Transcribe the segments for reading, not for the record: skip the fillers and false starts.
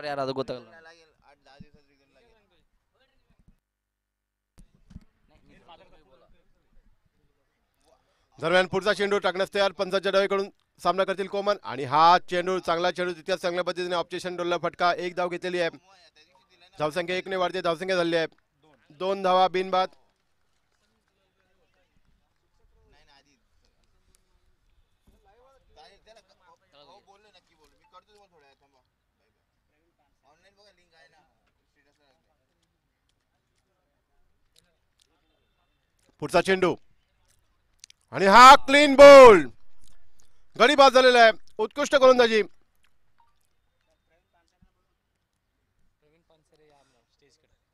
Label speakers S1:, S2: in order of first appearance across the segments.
S1: यार आता गोता
S2: दरम्यान पुढचा चेंडू टाकण्यास तयार पंचांच्या डावीकडून सामना करतील कोमन आणि हा चेंडू चांगला चेंडू तितक्याच चांगल्या पद्धतीने ऑप्शन डोलला फटका एक धाव घेतलेली आहे. धावसंख्या 1 ने वाढते धावसंख्या झाली आहे 2 धावा बिनबाद. पुढचा चेंडू आणि हा क्लीन बॉल गडी बाद झालेला आहे. उत्कृष्ट गोलंदाजी.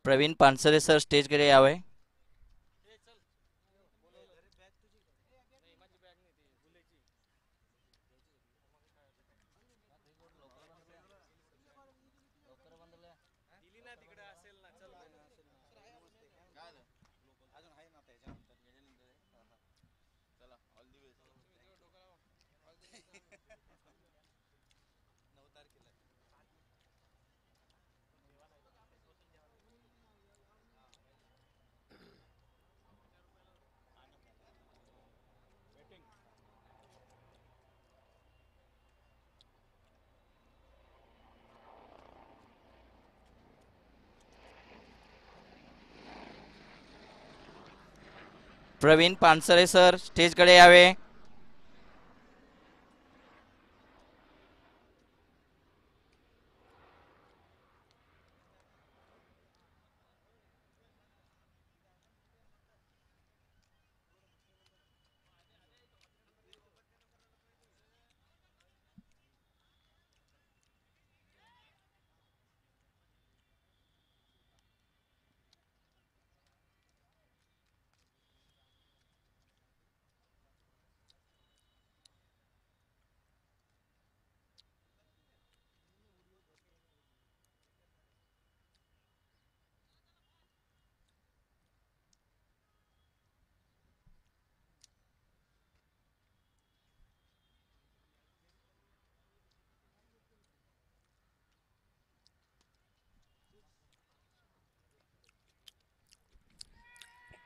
S1: प्रवीण पानसरे सर स्टेजकडे यावे. प्रवीण पानसरे सर स्टेजकडे यावे.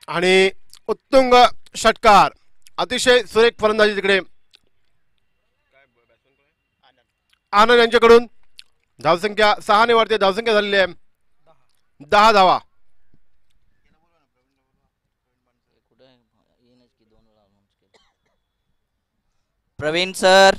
S2: आणि उत्तुंग षटकार अतिशय सुरेख फलंदाजी तिकडे आनंद यांच्याकडून. धावसंख्या 6 ने वाढते धावसंख्या झालेली आहे 10 धावा.
S1: प्रवीण सर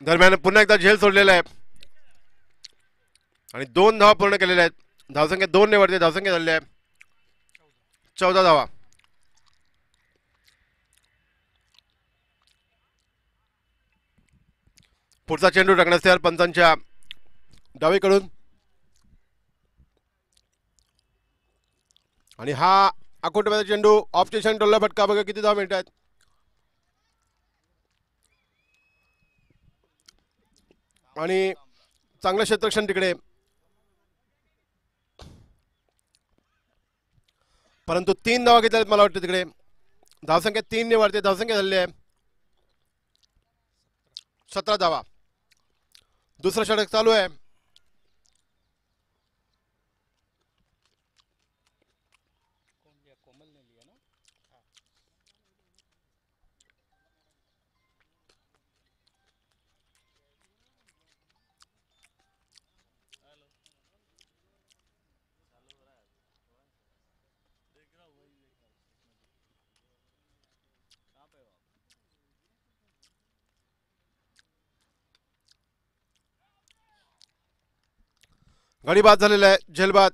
S2: दरम्यान पुन्हा एकदा झेल सोडलेला आहे आणि 2 धावा पूर्ण केलेल्या आहेत. धावसंख्या 2 ने वाढते धावसंख्या झालेली आहे 14 धावा. पुढचा चेंडू टाकण्यास तयार पंचांच्या डावीकडून आणि हा अकोटमध्ये चेंडू ऑफ स्टेशन डोलला फटका. बघा किती धावा मिळत आहेत. आणि चांगलं क्षेत्ररक्षण तिकडे, परंतु 3 धावा घेतल्या आहेत मला वाटतं तिकडे. धावसंख्या 3 ने वाढते. धावसंख्या झालेली आहे 17 धावा. दुसरं षटक चालू आहे. गडी बाद झालेला आहे, झेलबाद.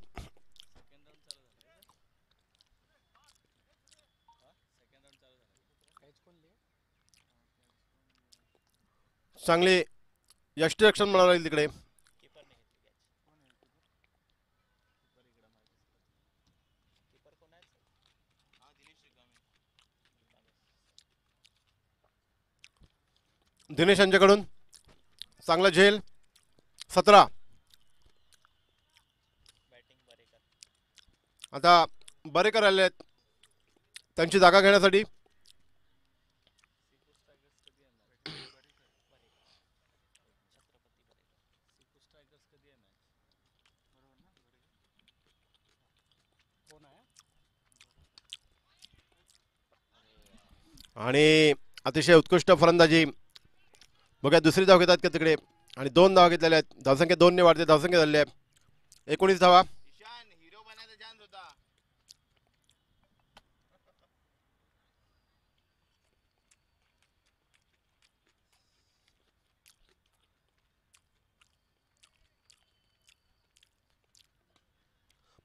S2: चांगली यष्टीरक्षण म्हणावं लागेल तिकडे. दिनेश यांच्याकडून चांगला झेल. 17. आता बरेकर आले आहेत त्यांची जागा घेण्यासाठी. आणि अतिशय उत्कृष्ट फलंदाजी. बघा दुसरी धाव घेतात का तिकडे. आणि 2 धावा घेतलेल्या आहेत. धावसंख्या 2 ने वाढते. धावसंख्या झालेली आहे 19 धावा.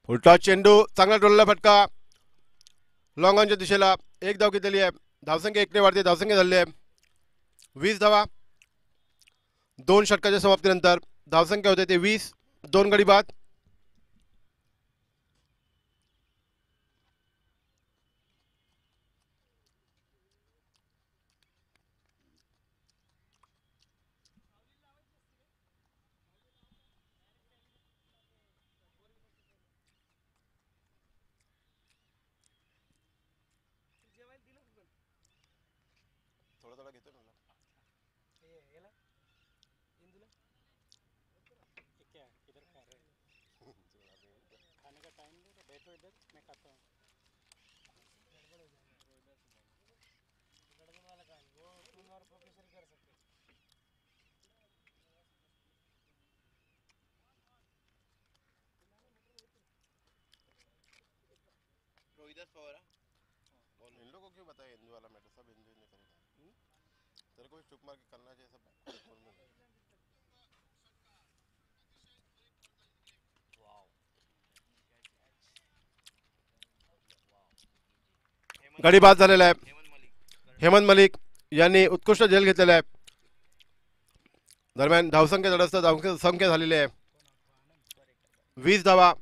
S2: उलटा चेंडू, चांगला डोलला फटका लॉंग ऑनच्या दिशेला. 1 धाव घेतलेली आहे. धावसंख्या 1 ने वाढते. धावसंख्या झालेली आहे 20 धावा. 2 षटकाच्या समाप्तीनंतर धावसंख्या होते ते 20. 2 गडी बाद. थोडा घेतो ना. इन लोगों को क्यों बताया हिंदू वाला मैटर. सब हिंदू ने करेगा. तेरे को भी चुप मार के करना चाहिए सब. गडी बाद झालेला आहे. हेमंत मलिक यांनी उत्कृष्ट झेल घेतलेला आहे. दरम्यान धावसंख्या जडस्त धावसंख्या झालेली आहे 20 धावा.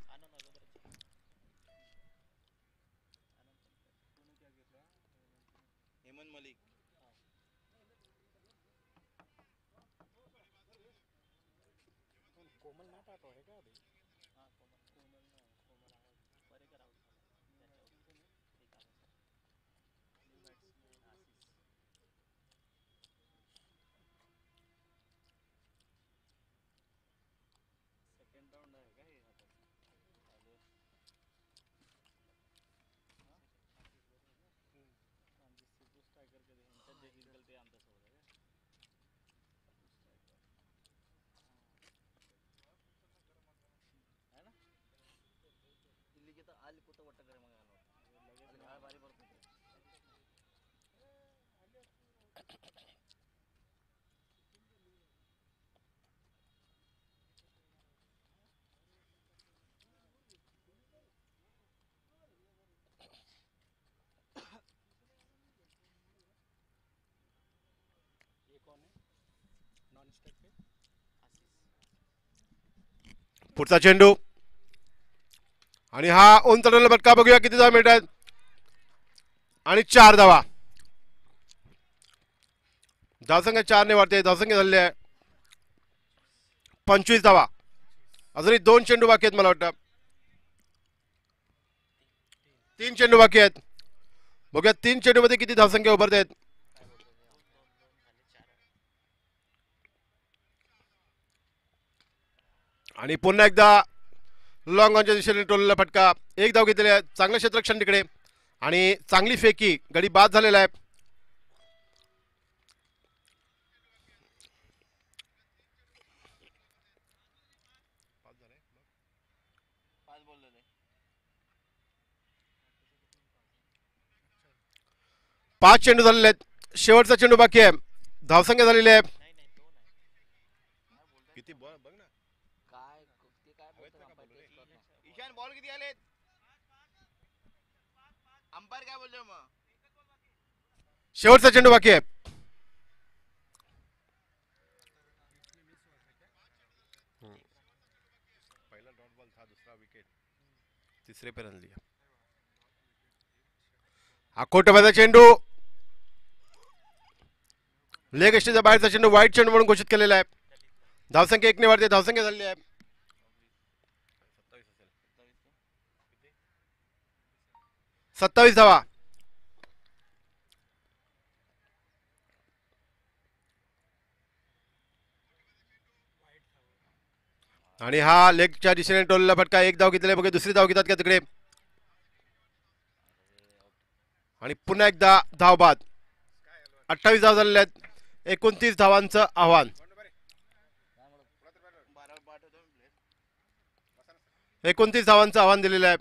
S2: पुढचा चेंडू आणि हा उंच डोलला फटका बघूया किती धावा मिळत आहेत. आणि 4 धावा. धावसंख्या 4 ने वाढते. धावसंख्या झालेली आहे 25 धावा. अजूनही 2 चेंडू बाकी आहेत. मला वाटतं 3 चेंडू बाकी आहेत. बघूया 3 चेंडू मध्ये किती धावसंख्या उभारत आहेत. आणि पुन्हा एकदा लॉंग ऑनच्या दिशेने टोललेला फटका. एक धाव घेतलेला आहे. चांगलं क्षेत्ररक्षण तिकडे आणि चांगली फेकी. गडी बाद झालेला आहे. पाच चेंडू झालेले आहेत. शेवटचा चेंडू बाकी आहे. धावसंख्या झालेली आहे किती बॉल बघ ना.
S3: ईशान बॉल किती आले अंपायर काय बोलतोय मग.
S2: शेवटचा चेंडू बाकी आहे. पहिला डॉट बॉल था. दुसरा विकेट. तिसरे पे रन लिया. हा कोटबाचा चेंडू लेग एस्टीचा बाहेरचा चेंडू वाईट चेंडू म्हणून घोषित केलेला आहे. धावसंख्या 1 ने वाढते. धावसंख्या झालेली आहे 27 धावा. आणि हा लेगच्या दिशेने टोलला फटका. एक धाव घेतलेला बघा. दुसरी धाव घेतात का तिकडे. आणि पुन्हा एकदा धाव बाद. 28 धाव झालेले आहेत. 29 धावांचं आव्हान. 29 धावांचं आव्हान दिलेलं आहे.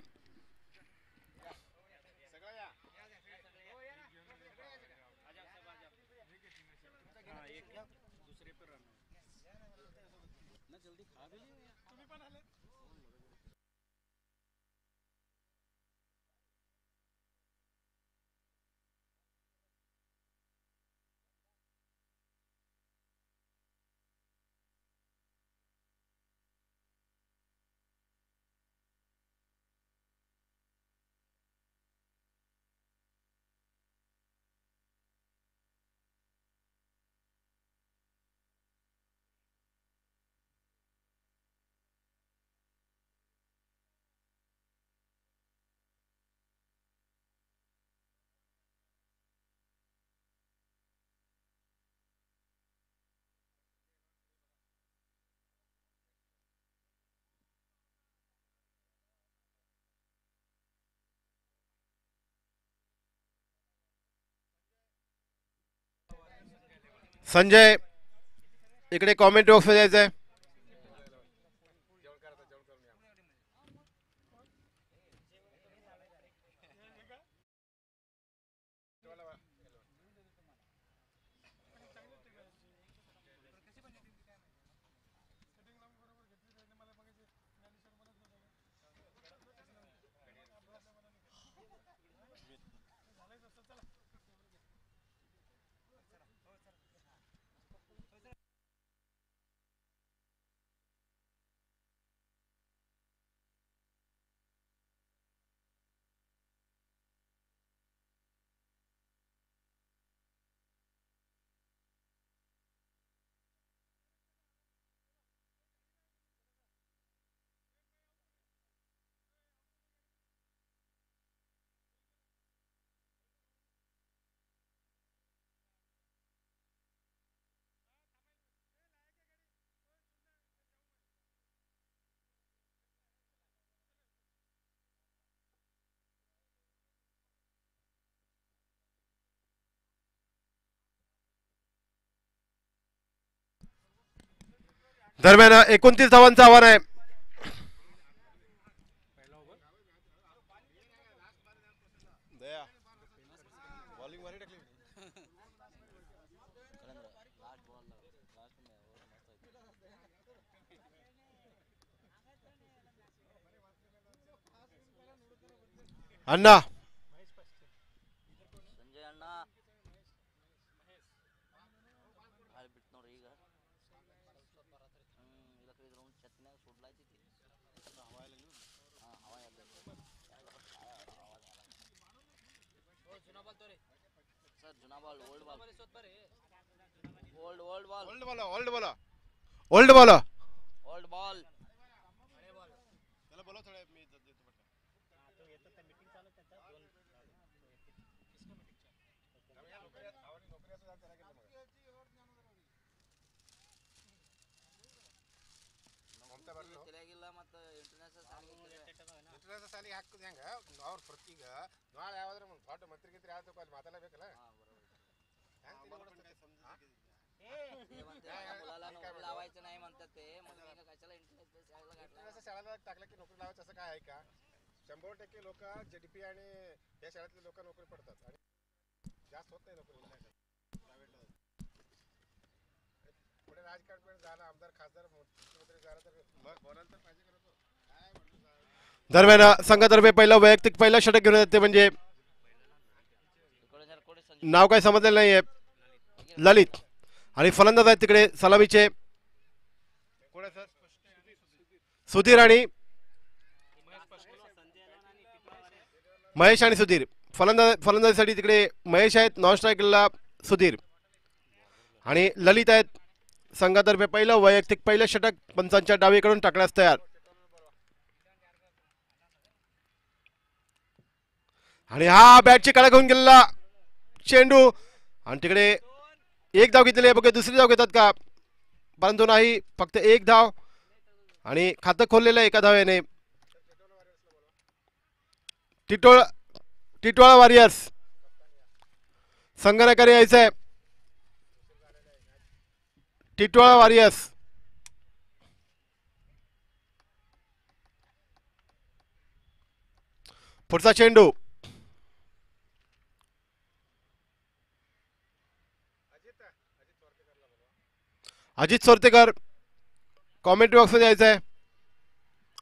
S2: संजय इकडे कॉमेंट बॉक्स मध्ये जायचंय. दरम्यान 29 धावांचं आव्हान आहे. अण्णा
S1: संजय अण्णा बाहेर भेटणार ಈಗ ఇలా 3 రౌండ్ చెత్తనే చూడలాయి ती हवा जुना ball old ball old old ball
S2: old ball old ball old ball
S1: old ball
S2: त्याला बोला थोडं मी देतो
S1: ತಿಳಿಯಾಗಿಲ್ಲ ಮತ್ತು ಇಂಟರ್ನ್ಯಾಷನಲ್
S4: ಇಂಟರ್ನ್ಯಾಷನಲ್ ಸಾಲಿಗೆ ಹಾಕೋದು ಹೆಂಗೆ ಅವ್ರ ಪ್ರತಿಗ ನಾಳೆ ಯಾವ್ದಾರ ಒಂದು ದೊಡ್ಡ ಮಂತ್ರಿಗಿಂತ ಯಾವ್ದು ಅಲ್ಲಿ ಮಾತಾಡಬೇಕಲ್ಲ
S1: लावायचं नाही म्हणतात ते मग कशाला
S4: इंटरनॅशनल शाळेला टाकलं की नोकरी लावायचं असं काय आहे का 100% लोक JDP आणि या शाळेतले लोक नोकरी पडतात आणि जास्त होत नाही नोकरी पुढे राजकारण झालं आमदार खासदार मुख्यमंत्री झालं तर मग बोलायला तर पाहिजे करतो काय म्हणतो
S2: दरम्यान संघातर्फे पहिलं षटक घेऊन येते म्हणजे नाव काय समजलेलं नाहीये ललित आणि फलंदाज आहेत तिकडे सलामीचे सुधीर आणि महेश आणि सुधीर फलंदाजीसाठी तिकडे महेश आहेत नॉन स्ट्रायकरला सुधीर आणि ललित आहेत संघातर्फे पहिलं षटक पंचांच्या डावीकडून टाकण्यास तयार आणि हा बॅटची कडा घेऊन गेलेला चेंडू आणि तिकडे एक धाव घेतलेली आहे बघा दुसरी धाव घेतात का परंतु नाही फक्त एक धाव आणि खातं खोललेलं एका धावेने टिटवाळा वॉरियर्स संगणकाने यायचं आहे टिटवाळा वॉरियर्स पुढचा चेंडू अजित सोरतेकर कॉमेंट्री बॉक्समध्ये यायचं आहे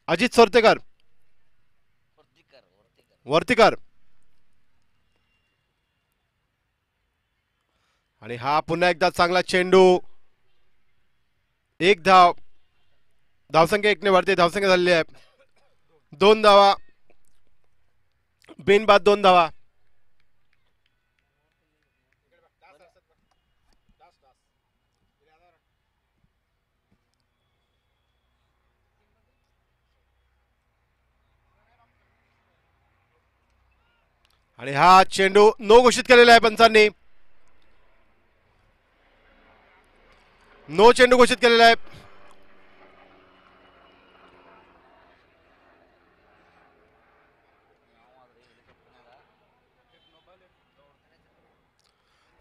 S2: अजित सोरतेकर वर्तीकर आणि हा पुन्हा एकदा चांगला चेंडू एक धाव धावसंख्या 1 ने वाढते धावसंख्या झालेली आहे 2 धावा बिनबाद 2 धावा आणि हा चेंडू नो घोषित केलेला आहे पंचांनी नो चेंडू घोषित केलेला आहे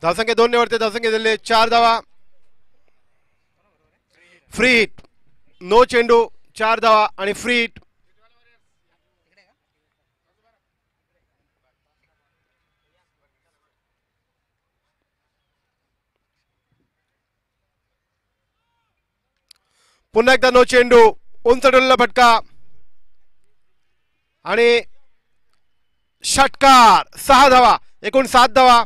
S2: धावसंख्या 2 ने वाढते धावसंख्या दिले 4 धावा फ्री हिट नो चेंडू 4 धावा आणि फ्री हिट पुन्हा एकदा नो चेंडू उंच डोलला फटका आणि षटकार 6 धावा एकूण 7 धावा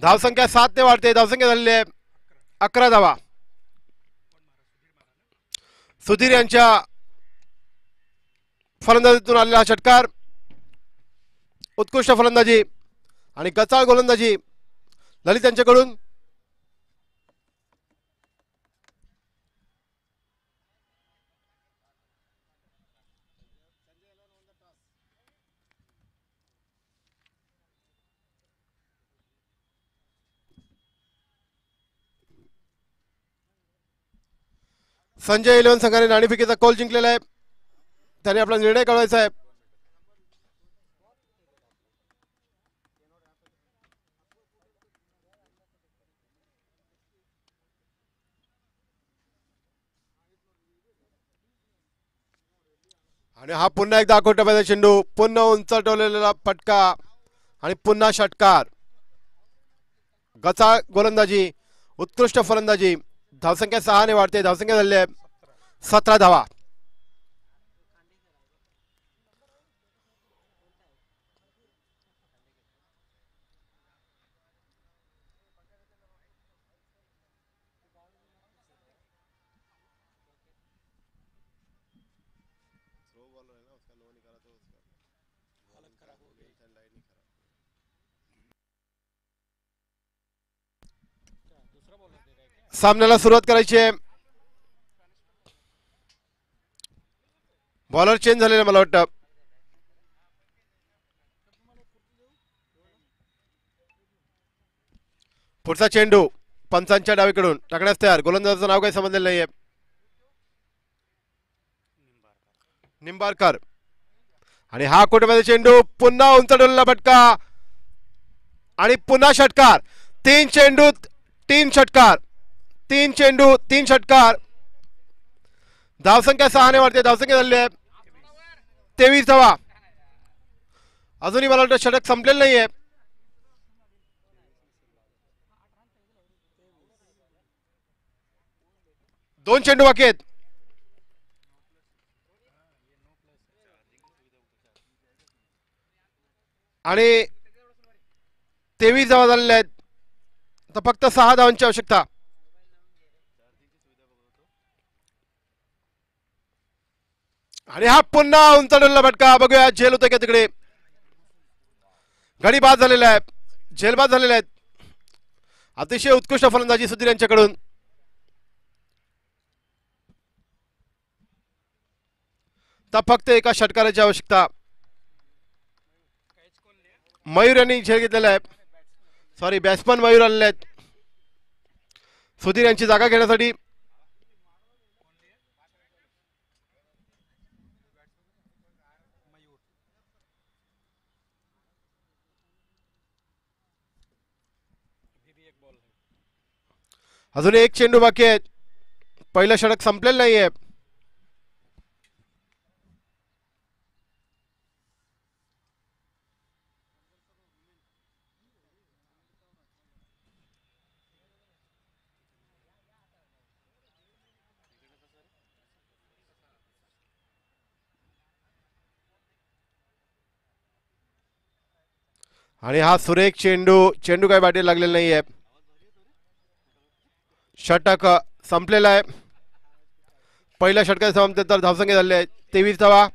S2: धावसंख्या 7 ने वाढते धावसंख्या झालेली आहे 11 धावा सुधीर यांच्या फलंदाजीतून आलेला हा षटकार उत्कृष्ट फलंदाजी आणि गचाळ गोलंदाजी ललित यांच्याकडून संजय 11 संघाने नाणेफेकीचा कॉल जिंकलेला आहे त्याने आपला निर्णय कळवायचा आहे आणि हा पुन्हा एकदा आखोटा चेंडू पुन्हा उंच टोललेला फटका आणि पुन्हा षटकार गचाळ गोलंदाजी उत्कृष्ट फलंदाजी धावसंख्या 6 ने वाढते धावसंख्या झाली आहे 17 धावा सामन्याला सुरुवात करायची आहे. बॉलर चेंज झालेला मला वाटतं. पुढचा चेंडू पंचांच्या डावीकडून टाकण्यास तयार. गोलंदाजाचं नाव काही समजलेलं नाहीये. निंबारकर. आणि हा कोटमध्ये चेंडू पुन्हा उंच डोलला फटका आणि पुन्हा षटकार. 3 चेंडू 3 षटकार. 3 चेंडू 3 षटकार. धावसंख्या 6 ने वाढते. धावसंख्या झाली आहे 23 धावा. अजूनही मला वाटतं षटक संपलेलं नाहीये. 2 चेंडू बाकी आहेत. आणि 23 धावा झालेल्या आहेत. तर फक्त 6 धावांची आवश्यकता. आणि हा पुन्हा उंच डोलला फटका. बघूया झेल होते का तिकडे. गडी बाद झालेला आहे. झेलबाद झालेले आहेत. अतिशय उत्कृष्ट फलंदाजी सुधीर यांच्याकडून. तर फक्त एका षटकाराची आवश्यकता. मयूर यांनी झेल घेतलेला आहे. सॉरी, बॅट्समन मयूर आलेले आहेत सुधीर यांची जागा घेण्यासाठी. अजून 1 चेंडू बाकी आहे. पहिलं षटक संपलेलं नाहीये. आणि हा सुरेख चेंडू काय बॅटीला लागलेला नाहीये. षटक संपलेला आहे. पहिल्या षटकाच्या समाप्तीनंतर धावसंख्या झाली आहे 23 धावा.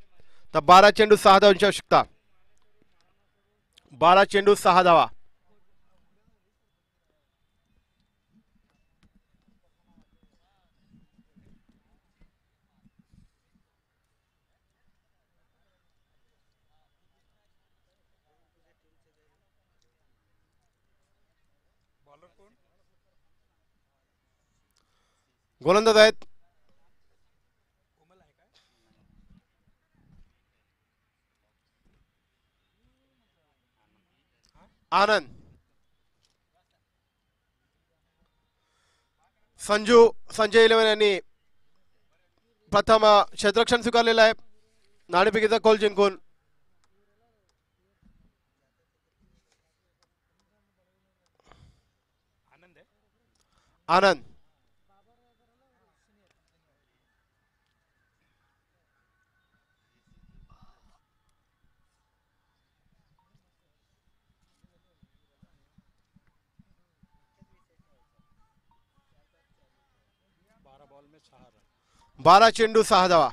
S2: तर 12 चेंडू 6 धावांची आवश्यकता. 12 चेंडू 6 धावा. गोलंदाज आहेत आनंद. संजय 11 यांनी प्रथम क्षेत्ररक्षण स्वीकारलेलं आहे नाणेफेकीचा कौल जिंकून. आनंद. बारा चेंडू 6 धावा.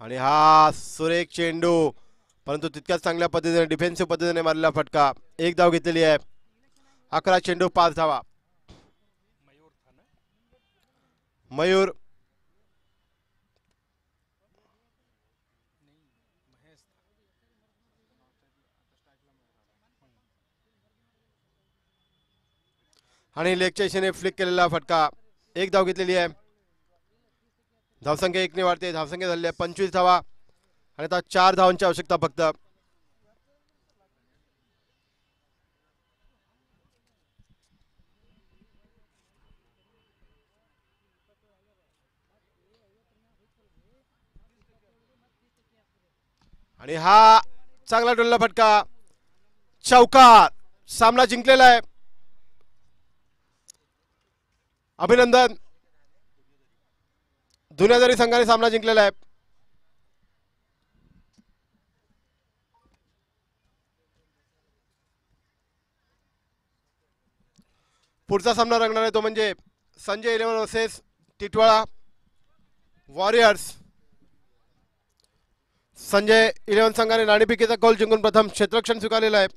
S2: आणि हा सुरेख चेंडू परंतु तितक्याच चांगल्या पद्धतीने डिफेन्सिव्ह पद्धतीने मारलेला फटका. 1 धाव घेतलेली आहे. 11 चेंडू 5 धावा. मयूर. आणि लेगच्या दिशेने फ्लिक केलेला फटका. 1 धाव घेतलेली आहे. धावसंख्या 1 ने वाढते. धावसंख्या झाली आहे 25 धावा. आणि आता 4 धावांची आवश्यकता फक्त. आणि हा चांगला डोलला फटका. चौकार. सामना जिंकलेला आहे. अभिनंदन. दुनियादारी संघाने सामना जिंकलेला आहे. पुढचा सामना रंगणार आहे तो म्हणजे संजय 11 वर्सेस टिटवाळा वॉरियर्स. संजय 11 संघाने नाणेफेकीचा कौल जिंकून प्रथम क्षेत्ररक्षण स्वीकारलेला आहे.